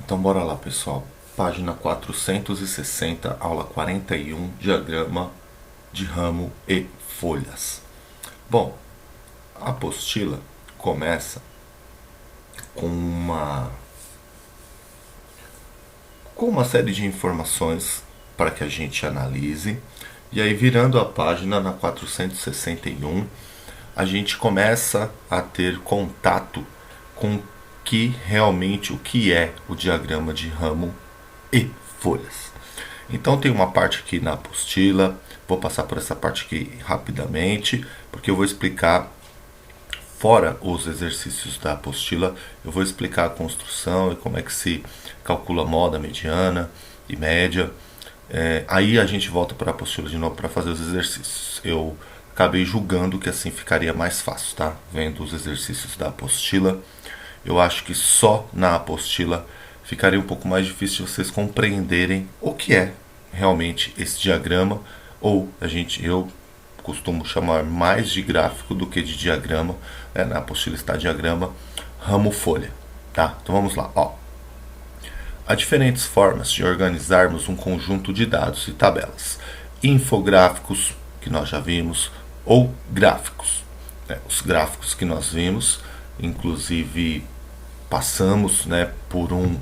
Então bora lá, pessoal. Página 460, aula 41, diagrama de ramo e folhas. Bom, a apostila começa com uma série de informações para que a gente analise. E aí, virando a página na 461, a gente começa a ter contato com realmente o que é o diagrama de ramo e folhas. Então tem uma parte aqui na apostila, vou passar por essa parte aqui rapidamente, porque eu vou explicar, fora os exercícios da apostila, eu vou explicar a construção e como é que se calcula moda, mediana e média. Aí a gente volta para a apostila de novo para fazer os exercícios. Eu acabei julgando que assim ficaria mais fácil, tá? Vendo os exercícios da apostila, eu acho que só na apostila ficaria um pouco mais difícil de vocês compreenderem o que é realmente esse diagrama, ou eu costumo chamar mais de gráfico do que de diagrama, né? Na apostila está diagrama, ramo, folha, tá? Então vamos lá, ó. Há diferentes formas de organizarmos um conjunto de dados e tabelas. Infográficos, que nós já vimos, ou gráficos. Os gráficos que nós vimos, inclusive passamos, por um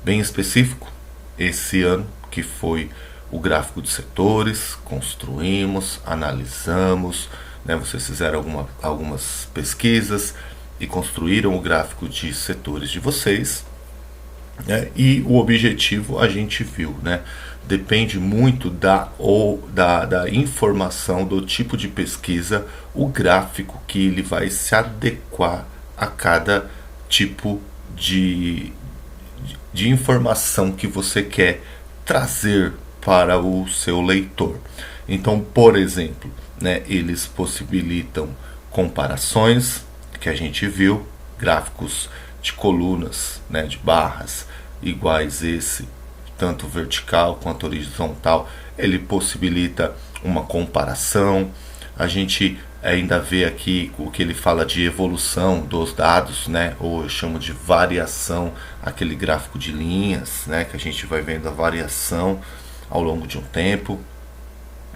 bem específico esse ano, que foi o gráfico de setores, construímos, analisamos, vocês fizeram algumas pesquisas e construíram o gráfico de setores de vocês. E o objetivo a gente viu, depende muito da informação, do tipo de pesquisa, o gráfico que ele vai se adequar a cada tipo de informação que você quer trazer para o seu leitor. Então, por exemplo, eles possibilitam comparações, que a gente viu, gráficos de colunas, de barras iguais esse, tanto vertical quanto horizontal, ele possibilita uma comparação. A gente ainda vê aqui o que ele fala de evolução dos dados, ou eu chamo de variação, aquele gráfico de linhas, que a gente vai vendo a variação ao longo de um tempo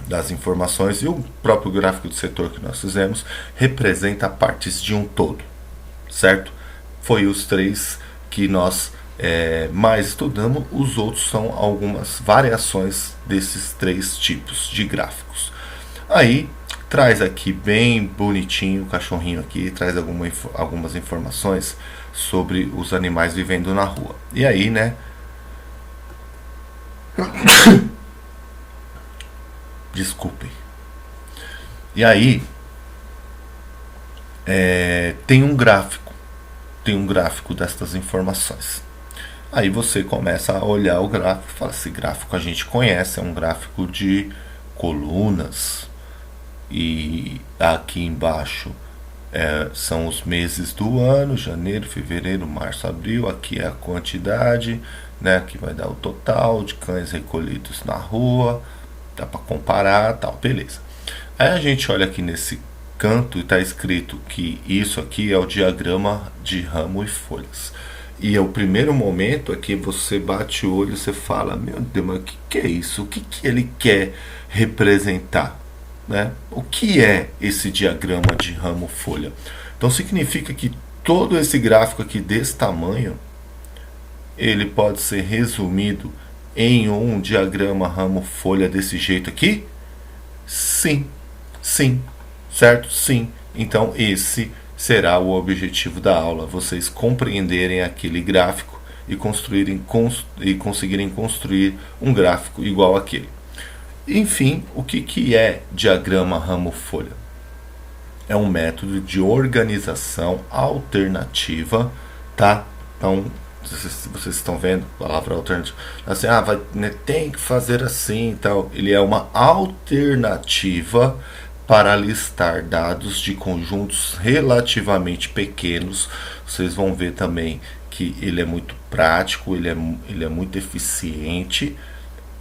das informações, e o próprio gráfico de setor que nós fizemos representa partes de um todo, certo? Foi os três que nós mais estudamos, os outros são algumas variações desses três tipos de gráficos. Aí traz aqui bem bonitinho o cachorrinho aqui, traz algumas informações sobre os animais vivendo na rua. E aí, desculpem. E aí tem um gráfico destas informações. Aí você começa a olhar o gráfico e fala, esse gráfico a gente conhece, é um gráfico de colunas, e aqui embaixo são os meses do ano, janeiro, fevereiro, março, abril, aqui é a quantidade, que vai dar o total de cães recolhidos na rua, dá para comparar, tal, beleza. Aí a gente olha aqui nesse canto e está escrito que isso aqui é o diagrama de ramo e folhas. E o primeiro momento é que você bate o olho e você fala, meu Deus, mas o que é isso? O que ele quer representar? O que é esse diagrama de ramo-folha? Então significa que todo esse gráfico aqui desse tamanho, ele pode ser resumido em um diagrama ramo-folha desse jeito aqui? Sim, certo? Sim. Então esse será o objetivo da aula, vocês compreenderem aquele gráfico e conseguirem construir um gráfico igual àquele. Enfim, o que é diagrama ramo-folha? É um método de organização alternativa, tá? Então, vocês estão vendo a palavra alternativa, assim, tem que fazer assim, tal. Ele é uma alternativa para listar dados de conjuntos relativamente pequenos. Vocês vão ver também que ele é muito prático, ele é muito eficiente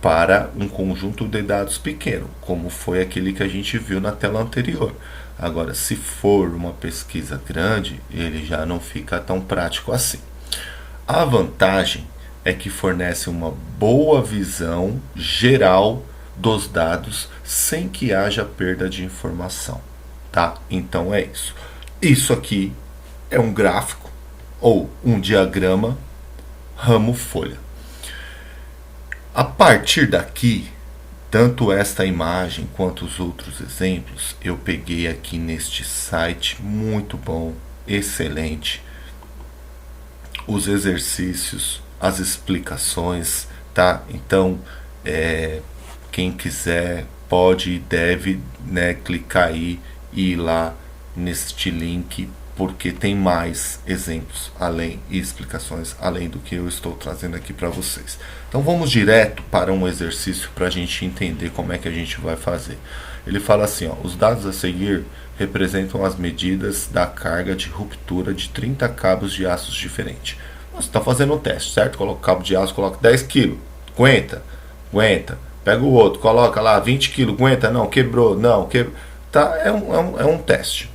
para um conjunto de dados pequeno, como foi aquele que a gente viu na tela anterior. Agora, se for uma pesquisa grande, ele já não fica tão prático assim. A vantagem é que fornece uma boa visão geral dos dados sem que haja perda de informação, tá? Então é isso. Isso aqui é um gráfico ou um diagrama ramo-folha. A partir daqui, tanto esta imagem quanto os outros exemplos, eu peguei aqui neste site, muito bom, excelente. Os exercícios, as explicações, tá? Então, quem quiser pode e deve, né, clicar aí e ir lá neste link, porque tem mais exemplos além e explicações além do que eu estou trazendo aqui para vocês. Então vamos direto para um exercício para a gente entender como é que a gente vai fazer. Ele fala assim, ó, os dados a seguir representam as medidas da carga de ruptura de 30 cabos de aços diferentes. Você está fazendo um teste, certo? Coloca o cabo de aço, coloca 10 kg, aguenta, aguenta. Pega o outro, coloca lá 20 kg, aguenta, não, quebrou, não, quebrou. Tá, é um teste.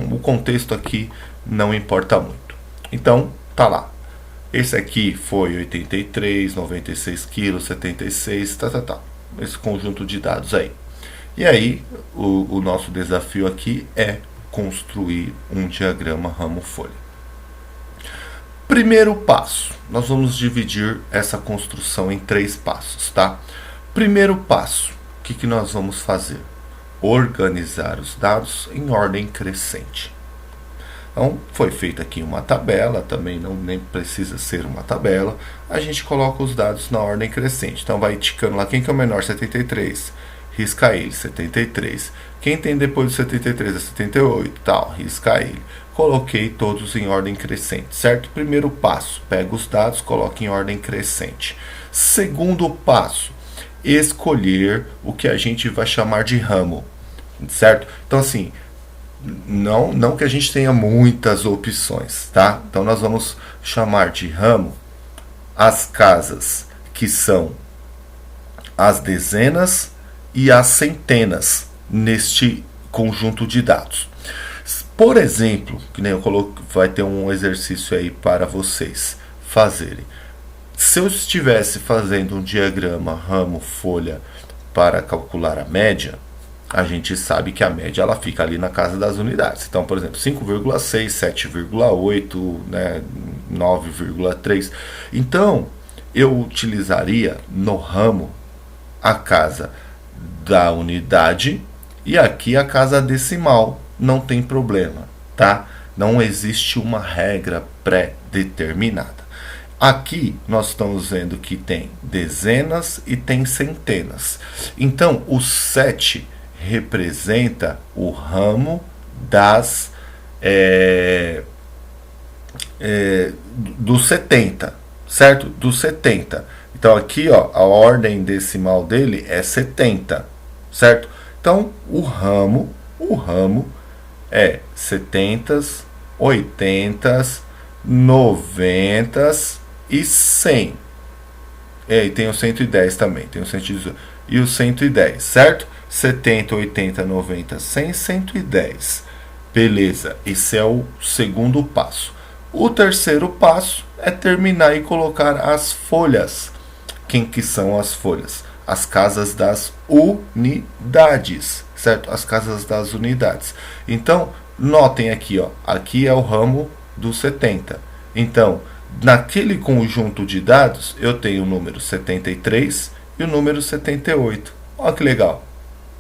O contexto aqui não importa muito. Então, tá lá. Esse aqui foi 83, 96 kg, 76, tá. Esse conjunto de dados aí. E aí, o nosso desafio aqui é construir um diagrama ramo-folha. Primeiro passo, nós vamos dividir essa construção em 3 passos, tá? Primeiro passo, o que nós vamos fazer? Organizar os dados em ordem crescente. Então, foi feita aqui uma tabela, também nem precisa ser uma tabela. A gente coloca os dados na ordem crescente. Então, vai ticando lá, quem que é o menor? 73. Risca ele, 73. Quem tem depois do 73 é 78, tal, risca ele. Coloquei todos em ordem crescente, certo? Primeiro passo, pega os dados, coloca em ordem crescente. Segundo passo, escolher o que a gente vai chamar de ramo, certo? Então, assim, não que a gente tenha muitas opções, tá? Então, nós vamos chamar de ramo as casas que são as dezenas e as centenas neste conjunto de dados. Por exemplo, que nem eu coloco, vai ter um exercício aí para vocês fazerem. Se eu estivesse fazendo um diagrama ramo-folha para calcular a média, a gente sabe que a média ela fica ali na casa das unidades. Então, por exemplo, 5,6, 7,8, né, 9,3. Então, eu utilizaria no ramo a casa da unidade e aqui a casa decimal. Não tem problema, tá? Não existe uma regra pré-determinada. Aqui nós estamos vendo que tem dezenas e tem centenas. Então, o 7 representa o ramo das do 70, certo? Do 70. Então, aqui, ó, a ordem decimal dele é 70, certo? Então, o ramo é 70, 80, 90 e 100. E tem o 110 também, tem o 118 e o 110, certo? 70, 80, 90, 100, 110. Beleza, esse é o segundo passo. O terceiro passo é terminar e colocar as folhas. Quem que são as folhas? As casas das unidades, certo? As casas das unidades. Então, notem aqui, ó, aqui é o ramo do 70. Então, naquele conjunto de dados, eu tenho o número 73 e o número 78. Olha que legal,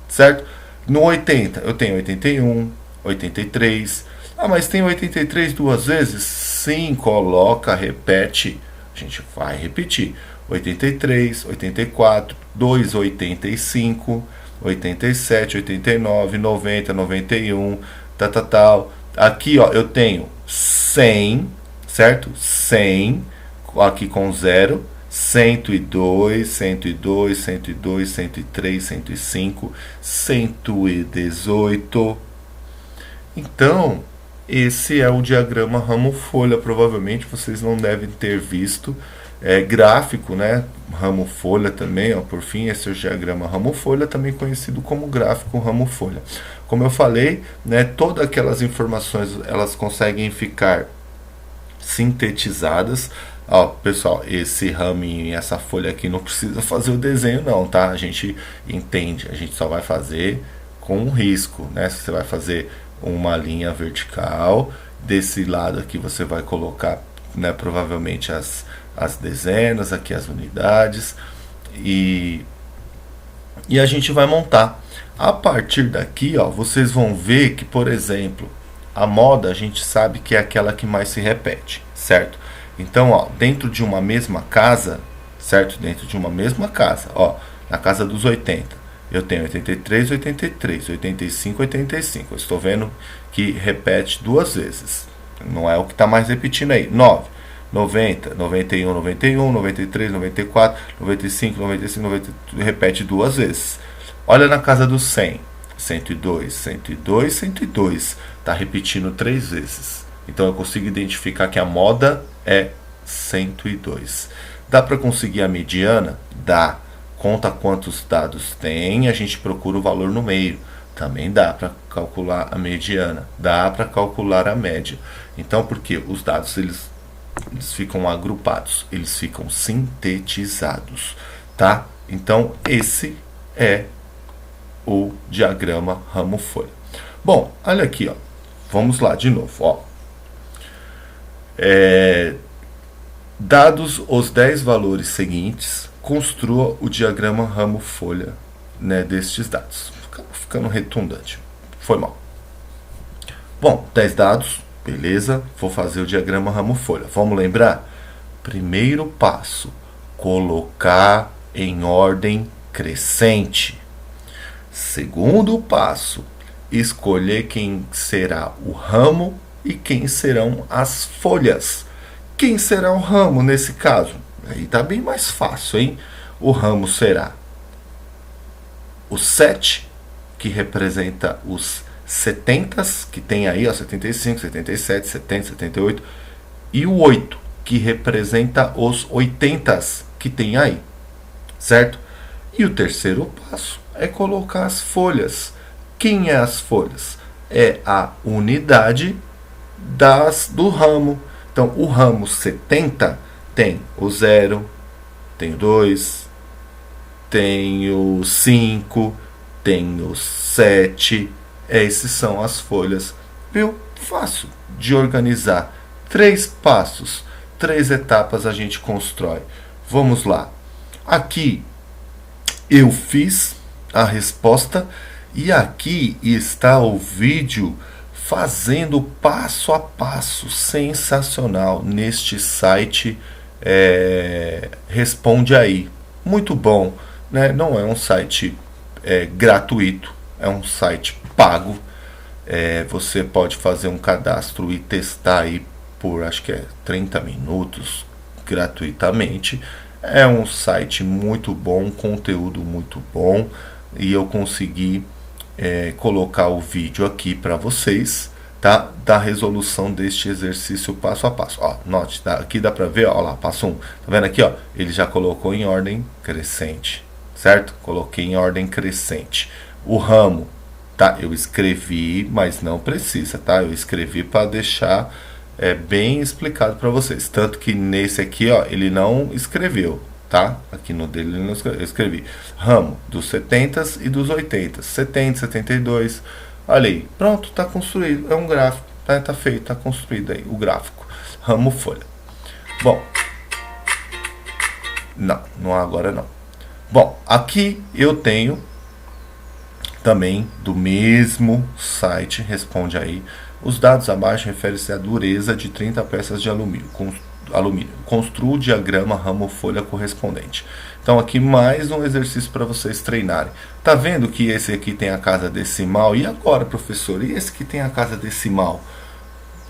certo? No 80, eu tenho 81, 83. Ah, mas tem 83 duas vezes? Sim, coloca, repete. A gente vai repetir. 83, 84, 285, 87, 89, 90, 91, tal. Aqui, ó, eu tenho 100, certo? 100, aqui com 0, 102, 102, 102, 103, 105, 118. Então, esse é o diagrama ramo-folha. Provavelmente vocês não devem ter visto. Gráfico, né? Ramo-folha também, ó, por fim, esse é o diagrama ramo-folha, também conhecido como gráfico ramo-folha. Como eu falei, né, todas aquelas informações elas conseguem ficar sintetizadas Ó, pessoal, esse raminho e essa folha aqui não precisa fazer o desenho não, tá? A gente entende, a gente só vai fazer com um risco, né? Você vai fazer uma linha vertical, desse lado aqui você vai colocar, né, provavelmente as dezenas, aqui as unidades, e a gente vai montar. A partir daqui, ó, vocês vão ver que, por exemplo, a moda a gente sabe que é aquela que mais se repete, certo? Então, ó, dentro de uma mesma casa, certo? Dentro de uma mesma casa, ó, na casa dos 80, eu tenho 83, 83, 85, 85. Eu estou vendo que repete duas vezes. Não é o que está mais repetindo aí. 9, 90, 91, 91, 93, 94, 95, 95, 90, repete duas vezes. Olha na casa dos 100, 102, 102, 102. Está repetindo três vezes. Então eu consigo identificar que a moda é 102. Dá para conseguir a mediana? Dá. Conta quantos dados tem, a gente procura o valor no meio. Também dá para calcular a mediana, dá para calcular a média. Então, porque os dados eles ficam agrupados, eles ficam sintetizados, tá? Então, esse é o diagrama ramo-folha. Bom, olha aqui, ó. Vamos lá de novo, ó. Dados os 10 valores seguintes, construa o diagrama ramo-folha, né, destes dados. Ficando redundante. Foi mal. Bom, 10 dados, beleza. Vou fazer o diagrama ramo-folha. Vamos lembrar? Primeiro passo, colocar em ordem crescente. Segundo passo, escolher quem será o ramo e quem serão as folhas. Quem será o ramo nesse caso? Aí tá bem mais fácil, hein? O ramo será o 7, que representa os 70 que tem aí, ó, 75, 77, 70, 78, e o 8, que representa os 80 que tem aí, certo? E o terceiro passo é colocar as folhas. Quem é as folhas? É a unidade do ramo. Então, o ramo 70 tem o 0, tem o 2, tem o 5, tem o 7. Esses são as folhas. Viu? Fácil de organizar. 3 passos, 3 etapas a gente constrói. Vamos lá. Aqui eu fiz a resposta e aqui está o vídeo fazendo passo a passo, sensacional, neste site Responde Aí. Muito bom, né? Não é um site gratuito, é um site pago. Você pode fazer um cadastro e testar aí por, acho que 30 minutos, gratuitamente. É um site muito bom, conteúdo muito bom, e eu consegui colocar o vídeo aqui para vocês, tá? Da resolução deste exercício passo a passo. Ó, note, aqui dá para ver, ó lá, passo 1. Tá vendo aqui, ó? Ele já colocou em ordem crescente, certo? Coloquei em ordem crescente. O ramo, tá? Eu escrevi, mas não precisa, tá? Eu escrevi para deixar bem explicado para vocês. Tanto que nesse aqui, ó, ele não escreveu, tá? Aqui no dele ele não escreveu. Eu escrevi ramo dos 70 e dos 80. 70, 72. Olha aí, pronto, tá construído. É um gráfico, tá feito, tá construído aí o gráfico. Ramo folha. Bom, não agora não. Bom, aqui eu tenho também do mesmo site, Responde Aí. Os dados abaixo referem-se à dureza de 30 peças de alumínio. Construa o diagrama ramo-folha correspondente. Então aqui mais um exercício para vocês treinarem. Tá vendo que esse aqui tem a casa decimal? E agora, professor? E esse que tem a casa decimal?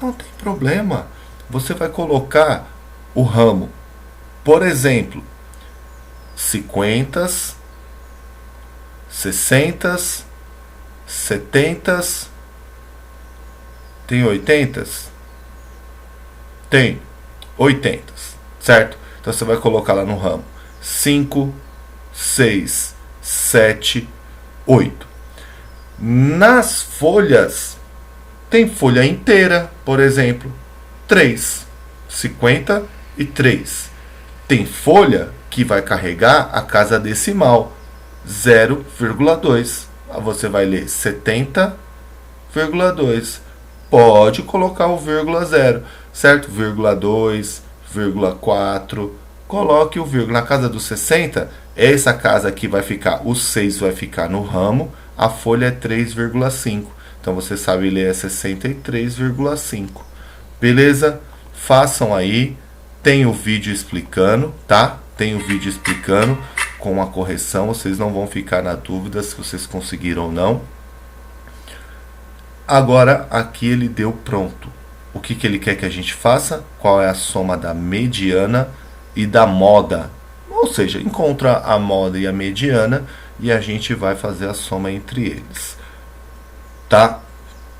Não tem problema. Você vai colocar o ramo. Por exemplo, 50, 60, 70, tem 80? Tem 80, certo? Então você vai colocar lá no ramo 5, 6, 7, 8. Nas folhas, tem folha inteira, por exemplo, 3, 50 e 3. Tem folha que vai carregar a casa decimal, 0,2. Você vai ler 70,2. Pode colocar o vírgula 0, certo? Vírgula 2, vírgula 4. Coloque o vírgula. Na casa dos 60, essa casa aqui vai ficar, o 6 vai ficar no ramo, a folha é 3,5. Então você sabe ler é 63,5. Beleza? Façam aí. Tem o vídeo explicando, tá? Tem o vídeo explicando com a correção. Vocês não vão ficar na dúvida se vocês conseguiram ou não. Agora, aqui ele deu pronto. O que ele quer que a gente faça? Qual é a soma da mediana e da moda? Ou seja, encontra a moda e a mediana e a gente vai fazer a soma entre eles. Tá?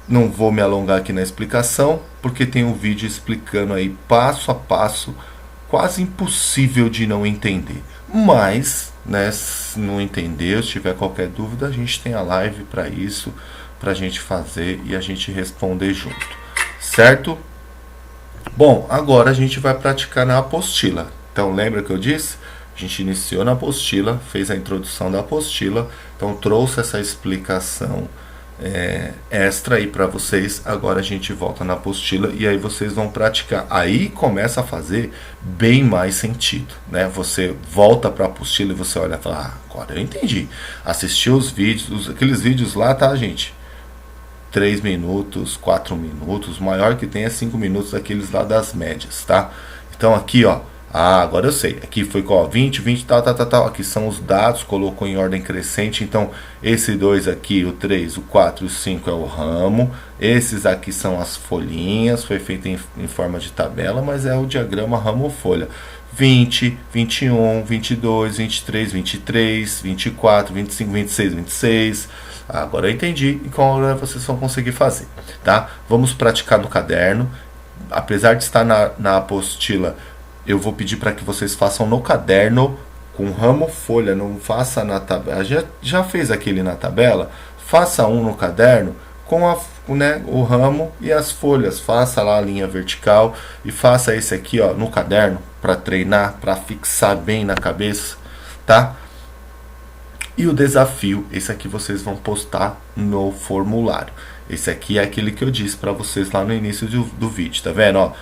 Não vou me alongar aqui na explicação, porque tem um vídeo explicando aí passo a passo, quase impossível de não entender. Mas, né, se não entender, se tiver qualquer dúvida, a gente tem a live para isso, para a gente fazer e a gente responder junto, certo? Bom, agora a gente vai praticar na apostila. Então, lembra que eu disse? A gente iniciou na apostila, fez a introdução da apostila, então trouxe essa explicação extra aí para vocês. Agora a gente volta na apostila e aí vocês vão praticar. Aí começa a fazer bem mais sentido, né? Você volta para a apostila e você olha e fala: agora eu entendi. Assistiu os vídeos, aqueles vídeos lá, tá, gente? 3 minutos, 4 minutos, o maior que tem é 5 minutos, aqueles lá das médias, tá? Então aqui, ó, agora eu sei, aqui foi com 20, 20, tal, aqui são os dados, colocou em ordem crescente, então esse 2 aqui, o 3, o 4 e o 5 é o ramo, esses aqui são as folhinhas, foi feito em forma de tabela, mas é o diagrama ramo-folha. 20, 21, 22, 23, 23, 24, 25, 26, 26. Agora eu entendi e como vocês vão conseguir fazer, tá? Vamos praticar no caderno. Apesar de estar na apostila, eu vou pedir para que vocês façam no caderno com ramo folha, não faça na tabela. Já fez aquele na tabela? Faça um no caderno com o ramo e as folhas. Faça lá a linha vertical e faça esse aqui, ó, no caderno para treinar, para fixar bem na cabeça, tá? E o desafio, esse aqui vocês vão postar no formulário. Esse aqui é aquele que eu disse para vocês lá no início do vídeo, tá vendo? Ó,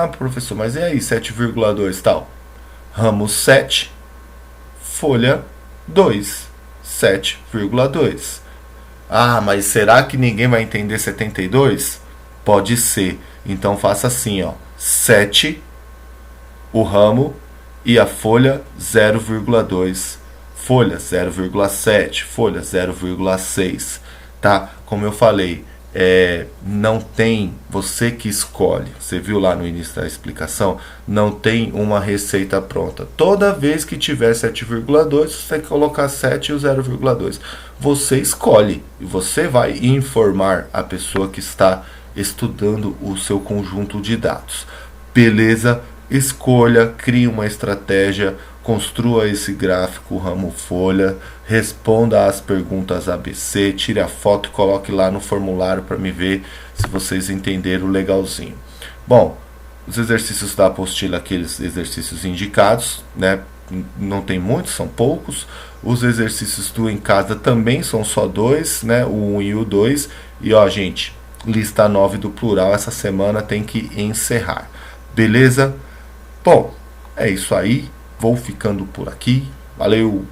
professor, mas e aí, 7,2 tal? Ramo 7, folha 2, 7,2. Mas será que ninguém vai entender 72? Pode ser. Então faça assim, ó, 7, o ramo e a folha 0,2. Folha 0,7, folha 0,6, tá? Como eu falei, não tem, você que escolhe, você viu lá no início da explicação, não tem uma receita pronta. Toda vez que tiver 7,2, você tem que colocar 7 e o 0,2. Você escolhe e você vai informar a pessoa que está estudando o seu conjunto de dados. Beleza? Escolha, crie uma estratégia, construa esse gráfico ramo-folha, responda às perguntas ABC, tire a foto e coloque lá no formulário para me ver se vocês entenderam legalzinho. Bom, os exercícios da apostila, aqueles exercícios indicados, né? Não tem muitos, são poucos. Os exercícios do em casa também são só 2, né? O 1 e o 2. E ó, gente, lista 9 do plural essa semana tem que encerrar. Beleza? Bom, é isso aí. Vou ficando por aqui. Valeu!